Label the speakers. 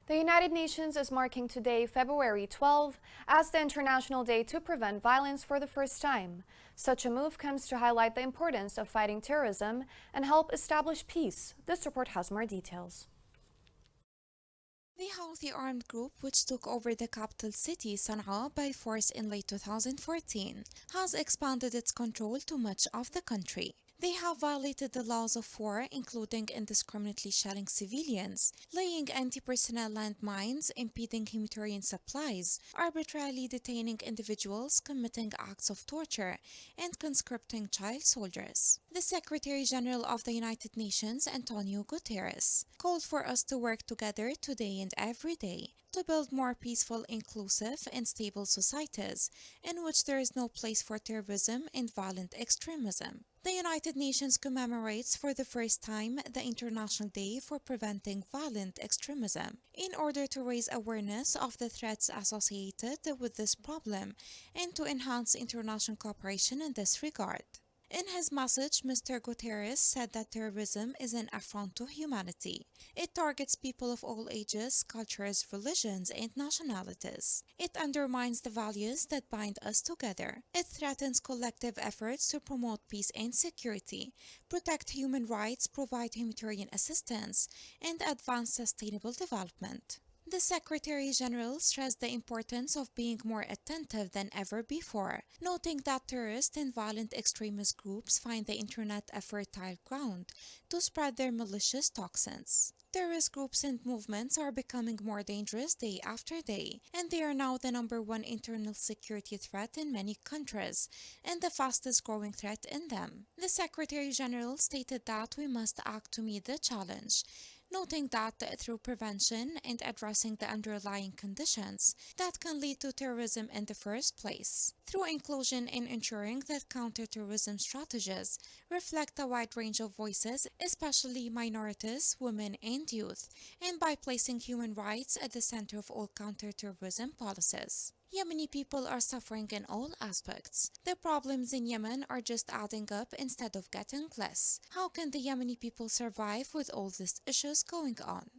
Speaker 1: The United Nations is marking today, February 12, as the International Day to Prevent Violence for the first time. Such a move comes to highlight the importance of fighting terrorism and help establish peace. This report has more details.
Speaker 2: The Houthi armed group, which took over the capital city Sana'a by force in late 2014, has expanded its control to much of the country. They have violated the laws of war, including indiscriminately shelling civilians, laying anti-personnel landmines, impeding humanitarian supplies, arbitrarily detaining individuals, committing acts of torture, and conscripting child soldiers. The Secretary General of the United Nations, Antonio Guterres, called for us to work together today and every day to build more peaceful, inclusive, and stable societies in which there is no place for terrorism and violent extremism. The United Nations commemorates for the first time the International Day for Preventing Violent Extremism in order to raise awareness of the threats associated with this problem and to enhance international cooperation in this regard. In his message, Mr. Guterres said that terrorism is an affront to humanity. It targets people of all ages, cultures, religions, and nationalities. It undermines the values that bind us together. It threatens collective efforts to promote peace and security, protect human rights, provide humanitarian assistance, and advance sustainable development. The Secretary General stressed the importance of being more attentive than ever before, noting that terrorist and violent extremist groups find the internet a fertile ground to spread their malicious toxins. Terrorist groups and movements are becoming more dangerous day after day, and they are now the number one internal security threat in many countries and the fastest growing threat in them. The Secretary General stated that we must act to meet the challenge, noting that through prevention and addressing the underlying conditions that can lead to terrorism in the first place, through inclusion in ensuring that counterterrorism strategies reflect a wide range of voices, especially minorities, women, and youth, and by placing human rights at the center of all counterterrorism policies. Yemeni people are suffering in all aspects. The problems in Yemen are just adding up instead of getting less. How can the Yemeni people survive with all these issues going on?